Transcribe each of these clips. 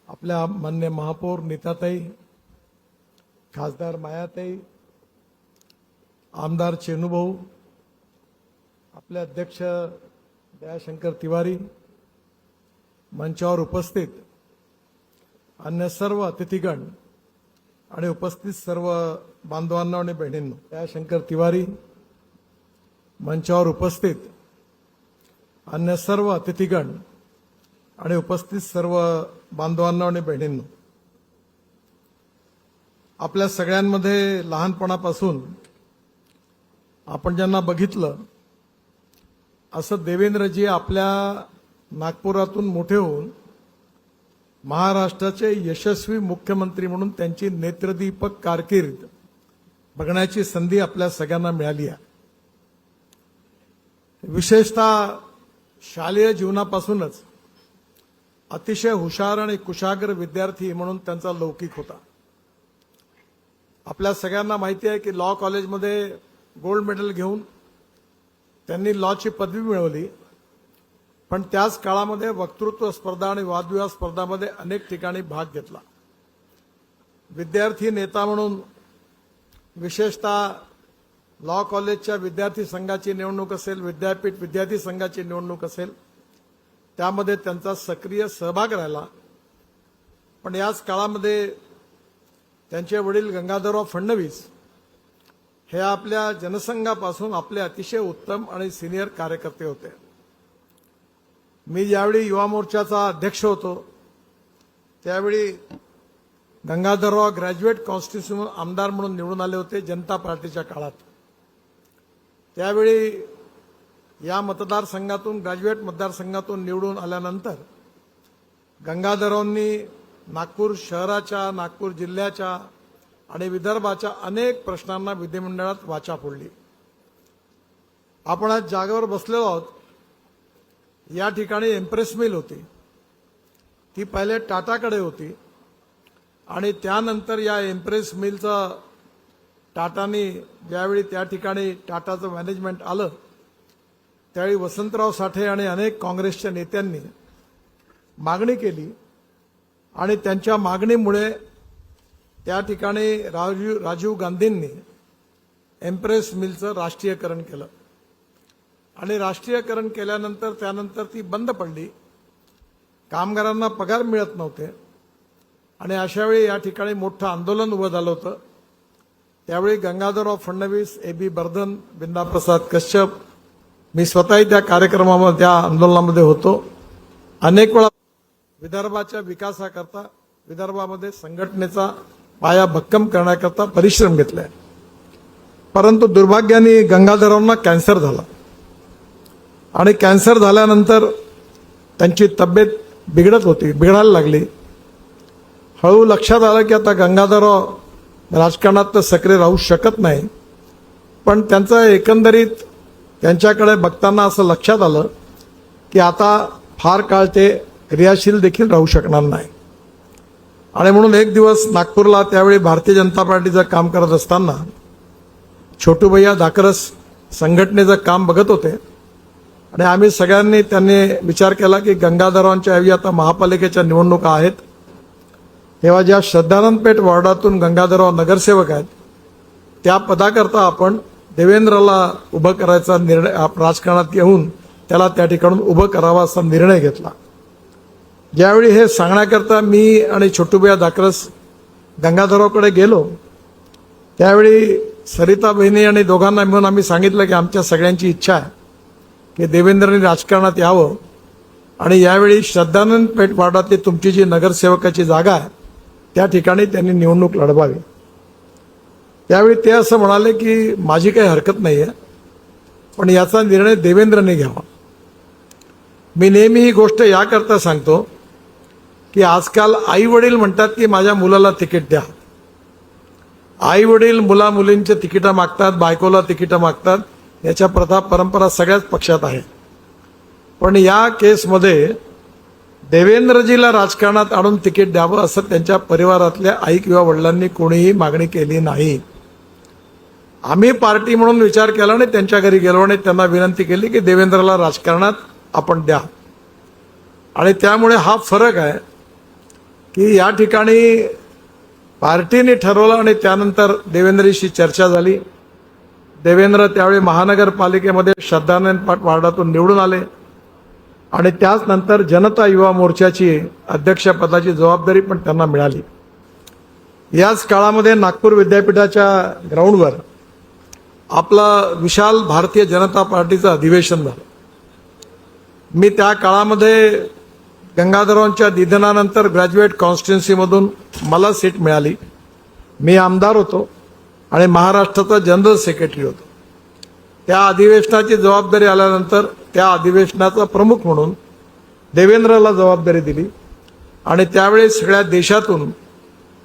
आपल्या मान्य महापौर नीताताई, खासदार मायाताई, आमदार चेनूभाऊ, आपले अध्यक्ष दयाशंकर तिवारी, मंचावर उपस्थित अन्य सर्व अतिथीगण आणि उपस्थित सर्व बांधवांना आणि बहिणींनो, दयाशंकर तिवारी, मंचावर उपस्थित अन्य सर्व अतिथीगण आणि उपस्थित सर्व बांधवांना आणि बहिणींनो, आपल्या सगळ्यांमध्ये लहानपणापासून आपण ज्यांना बघितलं असं देवेंद्रजी आपल्या नागपुरातून मोठे होऊन महाराष्ट्राचे यशस्वी मुख्यमंत्री म्हणून त्यांची नेत्रदीपक कारकीर्द बघण्याची संधी आपल्या सगळ्यांना मिळाली आहे। विशेषतः शालेय जीवनापासूनच अतिशय हुशार आणि कुशाग्र विद्यार्थी म्हणून त्यांचा लौकिक होता। आपल्या सगळ्यांना माहिती आहे की लॉ कॉलेजमध्ये गोल्ड मेडल घेऊन त्यांनी लॉची पदवी मिळवली, पण त्याच काळामध्ये वक्तृत्व स्पर्धा आणि वादविवाद स्पर्धांमध्ये अनेक ठिकाणी भाग घेतला। विद्यार्थी नेता म्हणून विशेषतः लॉ कॉलेजच्या विद्यार्थी संघाची निवडणूक असेल, विद्यापीठ विद्यार्थी संघाची निवडणूक असेल, त्यामध्ये त्यांचा सक्रिय सहभाग राहिला। पण याच काळामध्ये त्यांचे वडील गंगाधरराव फडणवीस हे आपल्या जनसंघापासून आपले अतिशय उत्तम आणि सिनियर कार्यकर्ते होते। मी ज्यावेळी युवा मोर्चाचा अध्यक्ष होतो त्यावेळी गंगाधरराव ग्रॅज्युएट कॉन्स्टिट्युशन आमदार म्हणून निवडून आले होते जनता पार्टीच्या काळात। त्यावेळी या मतदारसंघातून ग्रॅज्युएट मतदारसंघातून निवडून आल्यानंतर गंगाधररावांनी नागपूर शहराच्या, नागपूर जिल्ह्याच्या आणि विदर्भाच्या अनेक प्रश्नांना विधिमंडळात वाचा फोडली। आपण आज जागेवर बसलेलो आहोत। या ठिकाणी एम्प्रेस मिल होती, ती पहिले टाटाकडे होती आणि त्यानंतर या एम्प्रेस मिलचं टाटानी ज्यावेळी त्या ठिकाणी टाटाचं मॅनेजमेंट आलं त्यावेळी वसंतराव साठे आणि अनेक काँग्रेसच्या नेत्यांनी मागणी केली आणि त्यांच्या मागणीमुळे त्या ठिकाणी राजीव गांधींनी एम्प्रेस मिलचं राष्ट्रीयकरण केलं आणि राष्ट्रीयकरण केल्यानंतर त्यानंतर ती बंद पडली। कामगारांना पगार मिळत नव्हते आणि अशावेळी या ठिकाणी मोठं आंदोलन उभं झालं होतं। त्यावेळी गंगाधरराव फडणवीस, ए.बी. बर्धन, बिंदाप्रसाद कश्यप, मी स्वतःही त्या कार्यक्रमामध्ये, त्या आंदोलनामध्ये होतो। अनेक वेळा विदर्भाच्या विकासाकरता, विदर्भामध्ये संघटनेचा पाया भक्कम करण्याकरता परिश्रम घेतले, परंतु दुर्भाग्याने गंगाधररावांना कॅन्सर झाला आणि कॅन्सर झाल्यानंतर त्यांची तब्येत बिघडायला लागली। हळू लक्षात आलं की आता गंगाधरराव राजकारणात तर सक्रिय राहू शकत नाही, पण त्यांचं एकंदरीत त्यांच्याकडे बघताना असं लक्षात आलं की आता फार काळ ते क्रियाशील देखील राहू शकणार नाही। आणि म्हणून एक दिवस नागपूरला त्यावेळी भारतीय जनता पार्टीचं काम करत असताना छोटूभैया दाकरस संघटनेचं काम बघत होते आणि आम्ही सगळ्यांनी त्यांनी विचार केला की गंगाधररावांच्या ऐवजी आता महापालिकेच्या निवडणुका आहेत, तेव्हा ज्या श्रद्धानंद पेठ वॉर्डातून गंगाधरराव नगरसेवक आहेत त्या पदाकरता आपण देवेंद्रला उभं करायचा निर्णय राजकारणात येऊन त्याला त्या ठिकाणून उभं करावा असा निर्णय घेतला। ज्यावेळी हे सांगण्याकरता मी आणि छोटूभैया दाकरस गंगाधररावकडे गेलो त्यावेळी सरिता बहिणी आणि दोघांना मिळून आम्ही सांगितलं की आमच्या सगळ्यांची इच्छा आहे की देवेंद्रनी राजकारणात यावं आणि यावेळी श्रद्धानंद पेठ वार्डातली तुमची जी नगरसेवकाची जागा आहे त्या ठिकाणी त्यांनी निवडणूक लढवावी। त्यावेळी ते असं म्हणाले की माझी काही हरकत नाही आहे, पण याचा निर्णय देवेंद्रने घ्यावा। मी नेहमी ही गोष्ट याकरता सांगतो की आजकाल आई वडील म्हणतात की माझ्या मुलाला तिकीट द्या। आई वडील मुला मुलींचे तिकीटं मागतात, बायकोला तिकीटं मागतात, याच्या प्रथा परंपरा सगळ्याच पक्षात आहे। पण या केसमध्ये देवेंद्रजीला राजकारणात आणून तिकीट द्यावं असं त्यांच्या परिवारातल्या आई किंवा वडिलांनी कोणीही मागणी केली नाही। आम्ही पार्टी म्हणून विचार केला आणि त्यांच्या घरी गेलो आणि त्यांना विनंती केली की देवेंद्रला राजकारणात आपण द्या। आणि त्यामुळे हा फरक आहे की या ठिकाणी पार्टीने ठरवलं आणि त्यानंतर देवेंद्रशी चर्चा झाली. देवेंद्र त्यावेळी महानगरपालिकेमध्ये श्रद्धानंद वार्डातून निवडून आले आणि त्याच नंतर जनता युवा मोर्चाची अध्यक्षपदाची जबाबदारी पण त्यांना मिळाली. याच काळामध्ये नागपूर विद्यापीठाच्या ग्राउंडवर आपलं विशाल भारतीय जनता पार्टीचं अधिवेशन झालं. मी त्या काळामध्ये गंगाधरांच्या निधनानंतर ग्रॅज्युएट कॉन्स्टिट्युन्सीमधून मला सीट मिळाली. मी आमदार होतो आणि महाराष्ट्राचा जनरल सेक्रेटरी होतो. त्या अधिवेशनाची जबाबदारी आल्यानंतर त्या अधिवेशनाचा प्रमुख म्हणून देवेंद्रला जबाबदारी दिली आणि त्यावेळी सगळ्या देशातून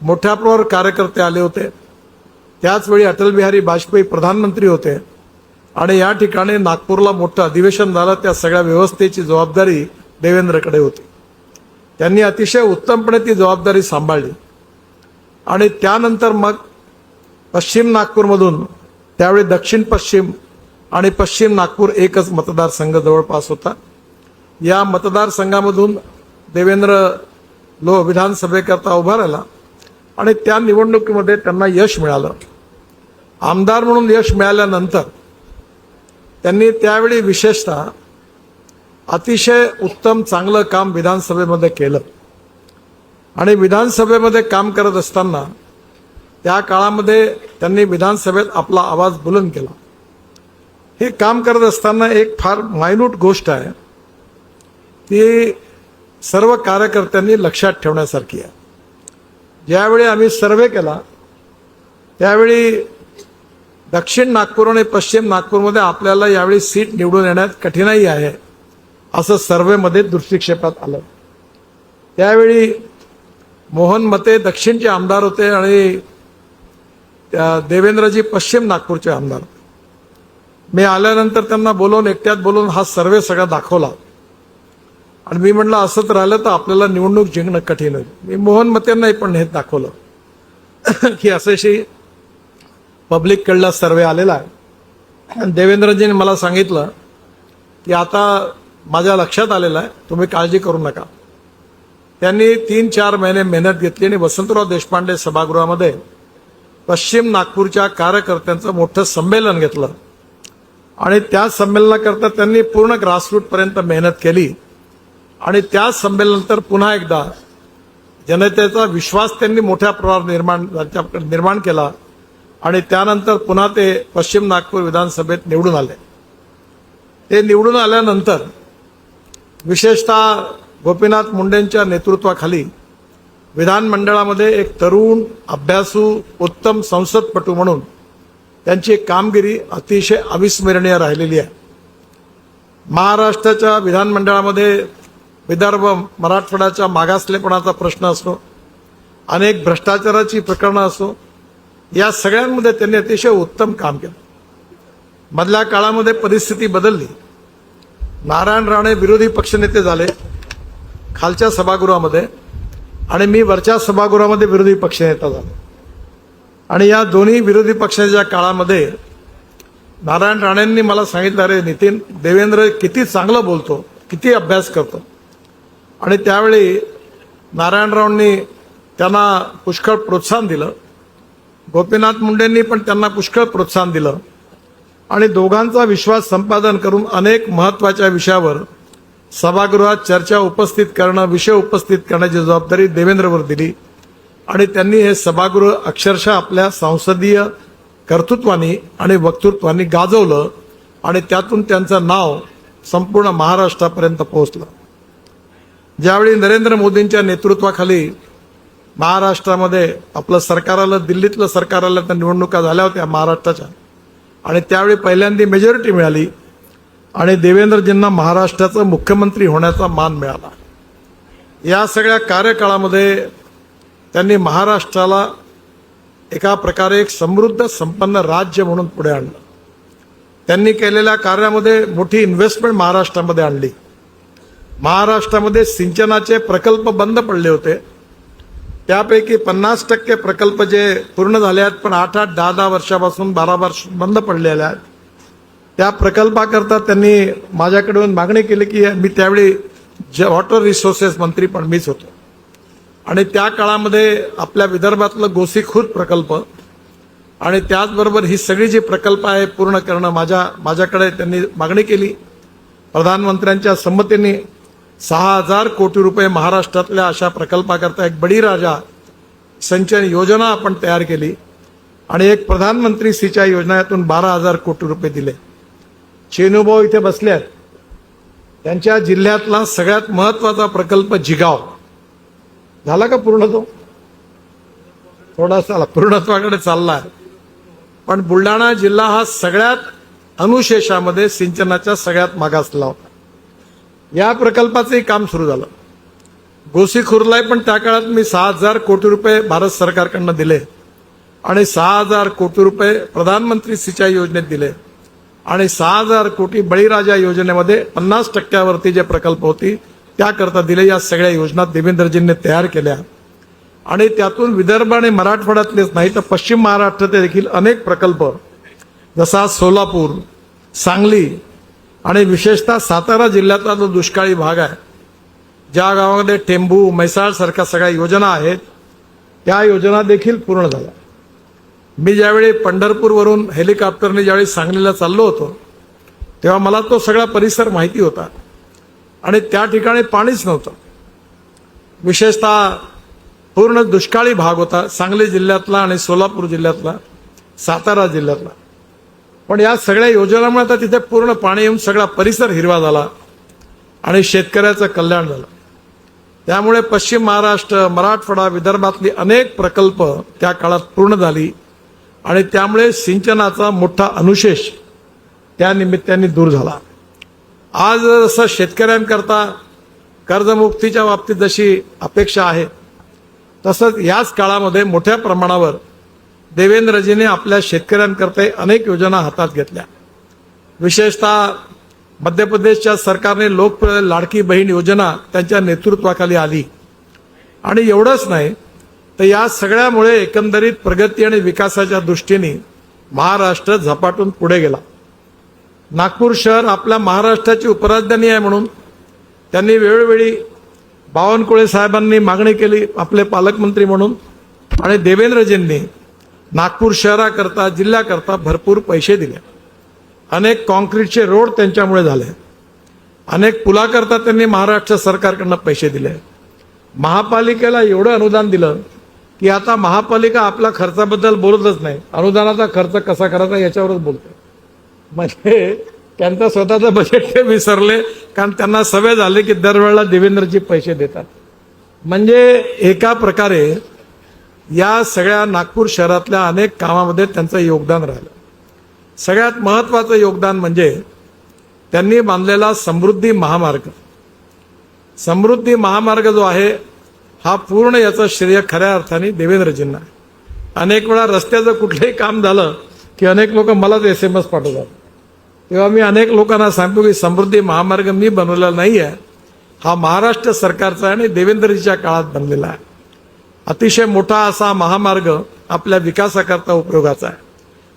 मोठ्या प्रमाणावर कार्यकर्ते आले होते. त्याचवेळी अटल बिहारी वाजपेयी प्रधानमंत्री होते आणि या ठिकाणी नागपूरला मोठं अधिवेशन झालं. त्या सगळ्या व्यवस्थेची जबाबदारी देवेंद्रकडे होती. त्यांनी अतिशय उत्तमपणे ती जबाबदारी सांभाळली आणि त्यानंतर मग पश्चिम नागपूरमधून त्यावेळी दक्षिण पश्चिम आणि पश्चिम नागपूर एकच मतदारसंघ जवळपास होता. या मतदारसंघामधून देवेंद्र विधानसभेकरता उभा राहिला आणि त्या निवडणुकीमध्ये त्यांना यश मिळालं. आमदार म्हणून यश मिळाल्यानंतर त्यांनी त्यावेळी विशेषतः अतिशय उत्तम चांगलं काम विधानसभेमध्ये केलं आणि विधानसभेमध्ये काम करत असताना त्या काळामध्ये त्यांनी विधानसभेत आपला आवाज बुलंद केला. हे काम करत असताना एक फार मायन्यूट गोष्ट आहे ती सर्व कार्यकर्त्यांनी लक्षात ठेवण्यासारखी आहे. ज्यावेळी आम्ही सर्वे केला त्यावेळी दक्षिण नागपूर आणि पश्चिम नागपूरमध्ये आपल्याला यावेळी सीट निवडून येण्यात कठीणाई आहे असं सर्वेमध्ये दृष्टिक्षेपात आलं. त्यावेळी मोहन मते दक्षिणचे आमदार होते आणि देवेंद्रजी पश्चिम नागपूरचे आमदार. मी आल्यानंतर त्यांना बोलवून एकट्यात बोलवून हा सर्वे सगळा दाखवला आणि मी म्हटलं असंच राहिलं तर आपल्याला निवडणूक जिंकणं कठीण होईल. मी मोहन मतेंनाही पण हे दाखवलं की असेशी पब्लिक कडला सर्वे आलेला आहे. देवेंद्रजीने मला सांगितलं की आता माझ्या लक्षात आलेलं आहे, तुम्ही काळजी करू नका. त्यांनी 3-4 महिने मेहनत घेतली आणि वसंतराव देशपांडे सभागृहामध्ये पश्चिम नागपूरच्या कार्यकर्त्यांचं मोठं संमेलन घेतलं आणि त्या संमेलनाकरता त्यांनी पूर्ण ग्रासरूटपर्यंत मेहनत केली आणि त्या संमेलनानंतर पुन्हा एकदा जनतेचा विश्वास त्यांनी मोठ्या प्रमाणावर निर्माण केला आणि त्यानंतर पुन्हा ते पश्चिम नागपूर विधानसभेत निवडून आले. ते निवडून आल्यानंतर विशेषतः गोपीनाथ मुंडेंच्या नेतृत्वाखाली विधानमंडळामध्ये एक तरुण अभ्यासू उत्तम संसदपटू म्हणून त्यांची कामगिरी अतिशय अविस्मरणीय राहिलेली आहे. महाराष्ट्राच्या विधानमंडळामध्ये विदर्भ मराठवाड्याच्या मागासलेपणाचा प्रश्न असो, अनेक भ्रष्टाचाराची प्रकरणं असो, या सगळ्यांमध्ये त्यांनी अतिशय उत्तम काम केलं. मधल्या काळामध्ये परिस्थिती बदलली. नारायण राणे विरोधी पक्षनेते झाले खालच्या सभागृहामध्ये आणि मी वरच्या सभागृहामध्ये विरोधी पक्षनेता झालो आणि या दोन्ही विरोधी पक्षाच्या काळामध्ये नारायण राणेंनी मला सांगितलं, अरे नितीन, देवेंद्र किती चांगलं बोलतो, किती अभ्यास करतो. आणि त्यावेळी नारायणरावांनी त्यांना पुष्कळ प्रोत्साहन दिलं. गोपीनाथ मुंडेंनी पण त्यांना पुष्कळ प्रोत्साहन दिलं आणि दोघांचा विश्वास संपादन करून अनेक महत्वाच्या विषयावर सभागृहात चर्चा उपस्थित करणं, विषय उपस्थित करण्याची जबाबदारी देवेंद्रवर दिली आणि त्यांनी हे सभागृह अक्षरशः आपल्या संसदीय कर्तृत्वानी आणि वक्तृत्वानी गाजवलं आणि त्यातून त्यांचं नाव संपूर्ण महाराष्ट्रापर्यंत पोहोचलं. ज्यावेळी नरेंद्र मोदींच्या नेतृत्वाखाली महाराष्ट्रामध्ये आपलं सरकार आलं, दिल्लीतलं सरकार आलं, तर निवडणुका झाल्या होत्या महाराष्ट्राच्या आणि त्यावेळी पहिल्यांदा मेजॉरिटी मिळाली आणि देवेंद्रजींना महाराष्ट्राचा मुख्यमंत्री होण्याचा मान मिळाला. या सगळ्या कार्यकाळामध्ये त्यांनी महाराष्ट्राला एका प्रकारे एक समृद्ध संपन्न राज्य म्हणून पुढे आणलं. त्यांनी केलेल्या कार्यामध्ये मोठी इन्व्हेस्टमेंट महाराष्ट्रामध्ये आणली. महाराष्ट्रामध्ये सिंचनाचे प्रकल्प बंद पडले होते, त्यापैकी 50% प्रकल्प जे पूर्ण झाले आहेत पण 8-8, 10-10 वर्षापासून 12 वर्ष बंद पडलेले आहेत. त्या प्रकल्पाकरता त्यांनी माझ्याकडून मागणी केली की मी त्यावेळी वॉटर रिसोर्सेस मंत्री पण मीच होतो आणि त्या काळामध्ये आपल्या विदर्भातलं गोसीखुर्द प्रकल्प आणि त्याचबरोबर ही सगळी जी प्रकल्प आहे पूर्ण करणं माझ्याकडे त्यांनी मागणी केली. प्रधानमंत्र्यांच्या संमतीने 6,000 कोटी रुपये महाराष्ट्रातल्या अशा प्रकल्पाकरता एक बळीराजा सिंचन योजना आपण तयार केली आणि एक प्रधानमंत्री सिंचाई योजना यातून 12,000 कोटी रुपये दिले. चेनुभाऊ इथे बसले आहेत. त्यांच्या जिल्ह्यातला सगळ्यात महत्वाचा प्रकल्प जिगाव झाला का पूर्ण? तो थोडासा पूर्णत्वाकडे चालला आहे. पण बुलढाणा जिल्हा हा सगळ्यात अनुशेषामध्ये सिंचनाच्या सगळ्यात मागासला होता. या प्रकल्पाचंही काम सुरू झालं. गोसीखुर्दला पण त्या काळात मी 6,000 कोटी रुपये भारत सरकारकडनं दिले आणि 6,000 कोटी रुपये प्रधानमंत्री सिंचाई योजनेत दिले आणि 6,000 कोटी बळीराजा योजनेमध्ये 50% जे प्रकल्प होती त्याकरता दिले. या सगळ्या योजना देवेंद्रजींनी तयार केल्या आणि त्यातून विदर्भ आणि मराठवाड्यातलेच नाही तर पश्चिम महाराष्ट्रात देखील अनेक प्रकल्प जसा सोलापूर, सांगली आणि विशेषतः सातारा जिल्ह्यातला जो दुष्काळी भाग आहे, ज्या गावामध्ये टेंभू, म्हैसाळ सारख्या सगळ्या योजना आहेत त्या योजना देखील पूर्ण झाल्या. मी ज्यावेळी पंढरपूरवरून हेलिकॉप्टरने ज्यावेळी सांगलीला चाललो होतो तेव्हा मला तो सगळा परिसर माहिती होता आणि त्या ठिकाणी पाणीच नव्हतं. विशेषतः पूर्ण दुष्काळी भाग होता सांगली जिल्ह्यातला आणि सोलापूर जिल्ह्यातला, सातारा जिल्ह्यातला. पण या सगळ्या योजनांमुळे आता तिथे पूर्ण पाणी येऊन सगळा परिसर हिरवा झाला आणि शेतकऱ्याचं कल्याण झालं. त्यामुळे पश्चिम महाराष्ट्र, मराठवाडा, विदर्भातली अनेक प्रकल्प त्या काळात पूर्ण झाली आणि त्यामुळे सिंचनाचा मोठा अनुशेष त्या निमित्ताने दूर झाला. आज जसं शेतकऱ्यांकरता कर्जमुक्तीच्या बाबतीत जशी अपेक्षा आहे तसंच याच काळामध्ये मोठ्या प्रमाणावर देवेंद्रजीने आपल्या शेतकऱ्यांकरता अनेक योजना हातात घेतल्या. विशेषतः मध्य प्रदेशच्या सरकारने लोकप्रिय लाडकी बहीण योजना त्यांच्या नेतृत्वाखाली आली आणि एवढंच नाही तर या सगळ्यामुळे एकंदरीत प्रगती आणि विकासाच्या दृष्टीने महाराष्ट्र झपाटून पुढे गेला. नागपूर शहर आपल्या महाराष्ट्राची उपराजधानी आहे म्हणून त्यांनी वेळोवेळी बावनकुळे साहेबांनी मागणी केली आपले पालकमंत्री म्हणून आणि देवेंद्रजींनी नागपूर शहराकरता, जिल्ह्याकरता भरपूर पैसे दिले. अनेक कॉन्क्रीटचे रोड त्यांच्यामुळे झाले. अनेक पुलाकरता त्यांनी महाराष्ट्र सरकारकडनं पैसे दिले. महापालिकेला एवढं अनुदान दिलं की आता महापालिका आपल्या खर्चाबद्दल बोलतच नाही, अनुदानाचा खर्च कसा करायचा याच्यावरच बोलते. म्हणजे त्यांचं स्वतःचं बजेट ते विसरले कारण त्यांना सवय झाली की दरवेळेला देवेंद्रजी पैसे देतात. म्हणजे एका प्रकारे या सगळ्या नागपूर शहरातल्या अनेक कामामध्ये त्यांचं योगदान राहिलं. सगळ्यात महत्वाचं योगदान म्हणजे त्यांनी बांधलेला समृद्धी महामार्ग. समृद्धी महामार्ग जो आहे हा पूर्ण याचं श्रेय खऱ्या अर्थाने देवेंद्रजींना आहे. अनेक वेळा रस्त्याचं कुठलंही काम झालं की अनेक लोक मलाच SMS पाठवतात. तेव्हा मी अनेक लोकांना सांगतो की समृद्धी महामार्ग मी बनवलेला नाही आहे, हा महाराष्ट्र सरकारचा आहे आणि देवेंद्रजीच्या काळात बनलेला आहे. अतिशय मोठा असा महामार्ग आपल्या विकासाकरता उपयोगाचा आहे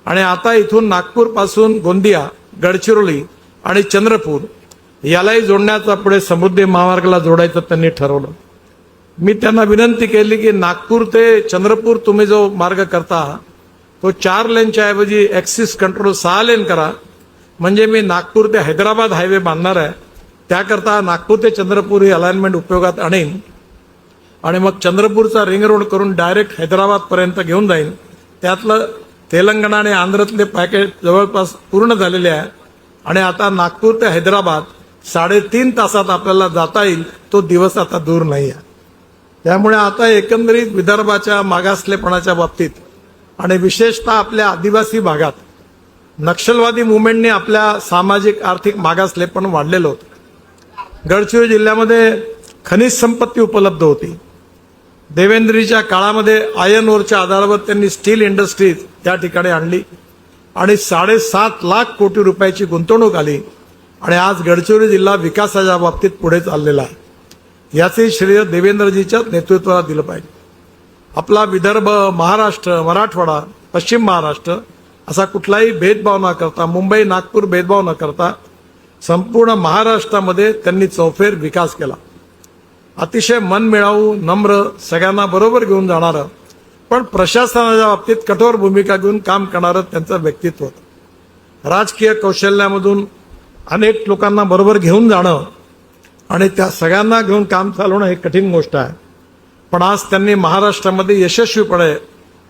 आणि आता इथून नागपूरपासून गोंदिया, गडचिरोली आणि चंद्रपूर यालाही जोडण्याचा पुढे समृद्धी महामार्गाला जोडायचं त्यांनी ठरवलं. मी त्यांना विनंती केली की नागपूर ते चंद्रपूर तुम्ही जो मार्ग करता तो 4 लेनच्या ऐवजी ॲक्सिस कंट्रोल 6 लेन करा, म्हणजे मी नागपूर ते हैदराबाद हायवे बांधणार आहे, त्याकरता नागपूर ते चंद्रपूर ही अलाइनमेंट उपयोगात आणेन आणि मग चंद्रपूरचा रिंग रोड करून डायरेक्ट हैदराबादपर्यंत घेऊन जाईन. त्यातलं तेलंगणा आणि आंध्रातले पॅकेज जवळपास पूर्ण झालेले आहे आणि आता नागपूर ते हैदराबाद 3.5 तासात आपल्याला जाता येईल, तो दिवस आता दूर नाही आहे. त्यामुळे आता एकंदरीत विदर्भाच्या मागासलेपणाच्या बाबतीत आणि विशेषतः आपल्या आदिवासी भागात नक्षलवादी मुवमेंटने आपल्या सामाजिक आर्थिक मागासलेपण वाढलेलं होतं. गडचिरोली जिल्ह्यामध्ये खनिज संपत्ती उपलब्ध होती. देवेंद्रजीच्या काळामध्ये आयर्न ओरच्या आधारावर त्यांनी स्टील इंडस्ट्रीज त्या ठिकाणी आणली आणि 7.5 लाख कोटी रुपयाची गुंतवणूक आली आणि आज गडचिरोली जिल्हा विकासाच्या बाबतीत पुढे चाललेला आहे. याचे श्रेय देवेंद्रजीच्याच नेतृत्वाला दिलं पाहिजे. आपला विदर्भ, महाराष्ट्र, मराठवाडा, पश्चिम महाराष्ट्र असा कुठलाही भेदभाव न करता, मुंबई नागपूर भेदभाव न करता संपूर्ण महाराष्ट्रामध्ये त्यांनी चौफेर विकास केला. अतिशय मनमिळावू, नम्र, सगळ्यांना बरोबर घेऊन जाणारं, पण प्रशासनाच्या बाबतीत कठोर भूमिका घेऊन काम करणारं त्यांचं व्यक्तित्व होतं. राजकीय कौशल्यामधून अनेक लोकांना बरोबर घेऊन जाणं आणि त्या सगळ्यांना घेऊन काम चालवणं हे कठीण गोष्ट आहे. पण आज त्यांनी महाराष्ट्रामध्ये यशस्वीपणे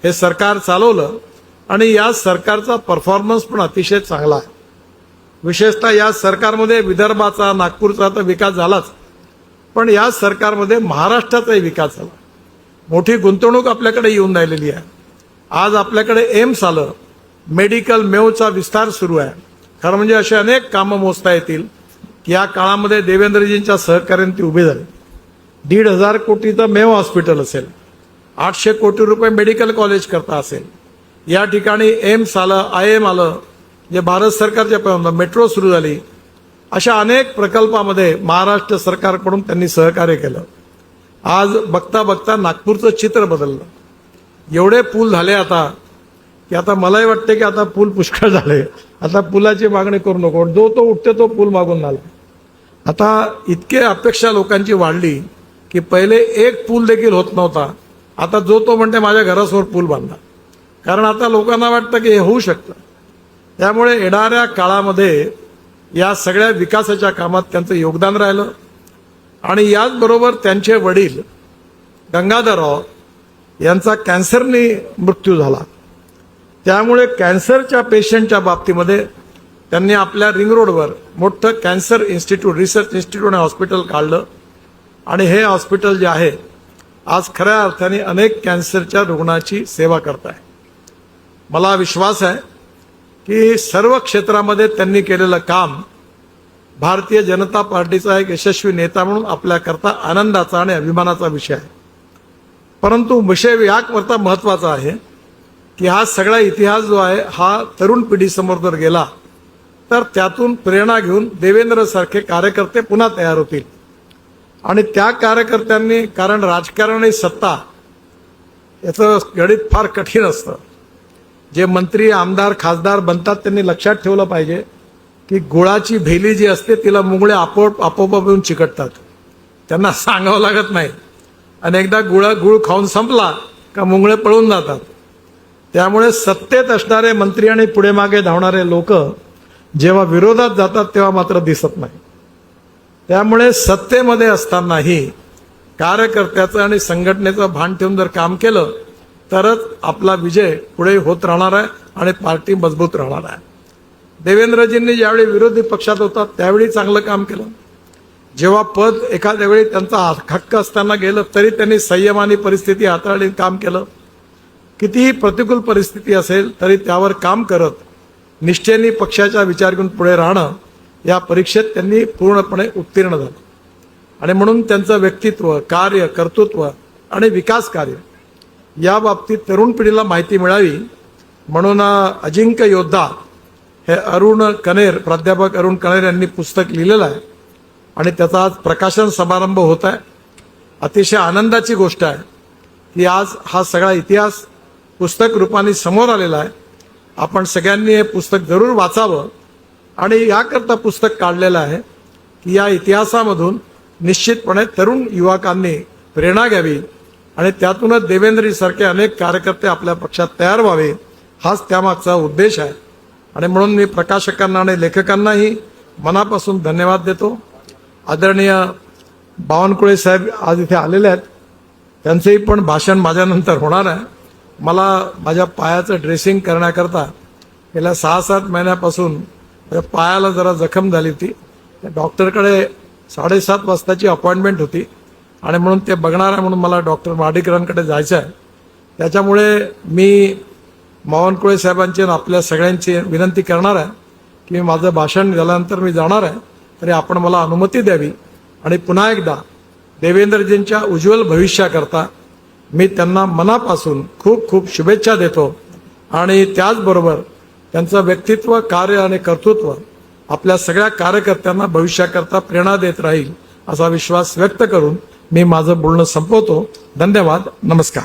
हे सरकार चालवलं आणि या सरकारचा परफॉर्मन्स पण अतिशय चांगला आहे. विशेषतः या सरकारमध्ये विदर्भाचा, नागपूरचा तर विकास झालाच, पण या सरकारमध्ये महाराष्ट्राचाही विकास झाला. मोठी गुंतवणूक आपल्याकडे येऊन राहिलेली आहे. आज आपल्याकडे एम्स आलं, मेडिकल मेवचा विस्तार सुरू आहे. खरं म्हणजे असे अनेक कामं मोजता येतील की या काळामध्ये देवेंद्रजींच्या सहकार्याने ती उभी झाली. 1,500 कोटीचं मेव हॉस्पिटल असेल, 800 कोटी रुपये मेडिकल कॉलेज करता असेल, या ठिकाणी एम्स आलं, IIM आलं, जे भारत सरकारच्या मेट्रो सुरू झाली. अशा अनेक प्रकल्पामध्ये महाराष्ट्र सरकारकडून त्यांनी सहकार्य केलं. आज बघता बघता नागपूरचं चित्र बदललं. एवढे पूल झाले आता की आता मलाही वाटते की आता पूल पुष्कळ झाले, आता पुलाची मागणी करू नको, जो तो उठते तो पूल मागून आला. आता इतके अपेक्षा लोकांची वाढली की पहिले एक पूल देखील होत नव्हता, आता जो तो म्हणते माझ्या घरासमोर पूल बांधा, कारण आता लोकांना वाटतं की हे होऊ शकतं. त्यामुळे येणाऱ्या काळामध्ये या सगळ्या विकासाच्या कामात त्यांचं योगदान राहिलं. आणि याचबरोबर त्यांचे वडील गंगाधरराव यांचा कॅन्सरने मृत्यू झाला. त्यामुळे कॅन्सरच्या पेशंटच्या बाबतीमध्ये त्यांनी आपल्या रिंग रोडवर मोठं कॅन्सर इन्स्टिट्यूट, रिसर्च इन्स्टिट्यूट आणि हॉस्पिटल काढलं. आणि हे हॉस्पिटल जे आहे आज खऱ्या अर्थाने अनेक कॅन्सरच्या रुग्णाची सेवा करत आहे. मला विश्वास आहे की सर्व क्षेत्रामध्ये त्यांनी केलेलं काम भारतीय जनता पार्टीचा एक यशस्वी नेता म्हणून आपल्याकरता आनंदाचा आणि अभिमानाचा विषय आहे. परंतु विषय याकरता महत्वाचा आहे की हा सगळा इतिहास जो आहे हा तरुण पिढीसमोर जर गेला तर त्यातून प्रेरणा घेऊन देवेंद्र सारखे कार्यकर्ते पुन्हा तयार होतील. आणि त्या कार्यकर्त्यांनी, कारण राजकारण आणि सत्ता याचं गणित फार कठीण असतं. जे मंत्री, आमदार, खासदार बनतात त्यांनी लक्षात ठेवलं पाहिजे की गुळाची भेली जी असते तिला मुंगळे आपोआप येऊन चिकटतात, त्यांना सांगावं लागत नाही. आणि एकदा गुळ खाऊन संपला का मुंगळे पळून जातात. त्यामुळे सत्तेत असणारे मंत्री आणि पुढे मागे धावणारे लोक जेव्हा विरोधात जातात तेव्हा मात्र दिसत नाही. त्यामुळे सत्तेमध्ये असतानाही कार्यकर्त्याचं आणि संघटनेचं भान ठेवून जर काम केलं तरच आपला विजय पुढे होत राहणार आहे आणि पार्टी मजबूत राहणार आहे. देवेंद्रजींनी ज्यावेळी विरोधी पक्षात होता त्यावेळी चांगलं काम केलं. जेव्हा पद एखाद्या वेळी त्यांचा हक्क असताना गेलं तरी त्यांनी संयमाने परिस्थिती हाताळली, काम केलं. कितीही प्रतिकूल परिस्थिती असेल तरी त्यावर काम करत निष्ठेने पक्षाचा विचार घेऊन पुढे राहणं, या परीक्षेत त्यांनी पूर्णपणे उत्तीर्ण झालं. आणि म्हणून त्यांचं व्यक्तित्व, कार्य, कर्तृत्व आणि विकास कार्य या बाबतीत तरुण पिढीला माहिती मिळावी म्हणून अजिंक्य योद्धा हे प्राध्यापक अरुण कनेर यांनी पुस्तक लिहिलेलं आहे आणि त्याचा आज प्रकाशन समारंभ होत आहे. अतिशय आनंदाची गोष्ट आहे की आज हा सगळा इतिहास पुस्तक रूपाने समोर आलेला आहे. आपण सगळ्यांनी हे पुस्तक जरूर वाचावं आणि याकरता पुस्तक काढलेलं आहे की या इतिहासामधून निश्चितपणे तरुण युवकांनी प्रेरणा घ्यावी आणि त्यातूनच देवेंद्रजी सारखे अनेक कार्यकर्ते आपल्या पक्षात तयार व्हावे, हाच त्यामागचा उद्देश आहे. आणि म्हणून मी प्रकाशकांना आणि लेखकांनाही मनापासून धन्यवाद देतो. आदरणीय बावनकुळे साहेब आज इथे आलेले आहेत, त्यांचंही पण भाषण माझ्यानंतर होणार आहे. मला माझ्या पायाचं ड्रेसिंग करण्याकरता गेल्या 6-7 महिन्यापासून माझ्या पायाला जरा जखम झाली होती. डॉक्टरकडे 7:30 वाजताची अपॉइंटमेंट होती आणि म्हणून ते बघणार आहे म्हणून मला डॉक्टर मार्डीकरांकडे जायचं आहे. त्याच्यामुळे मी बावनकुळे साहेबांची आणि आपल्या सगळ्यांची विनंती करणार आहे की माझं भाषण झाल्यानंतर मी जाणार आहे तरी आपण मला अनुमती द्यावी. आणि पुन्हा एकदा देवेंद्रजींच्या उज्ज्वल भविष्याकरता मी त्यांना मनापासून खूप खूप शुभेच्छा देतो. आणि त्याचबरोबर त्यांचं व्यक्तित्व, कार्य आणि कर्तृत्व आपल्या सगळ्या कार्यकर्त्यांना भविष्याकरता प्रेरणा देत राहील असा विश्वास व्यक्त करून मी माझं बोलणं संपवतो. धन्यवाद. नमस्कार.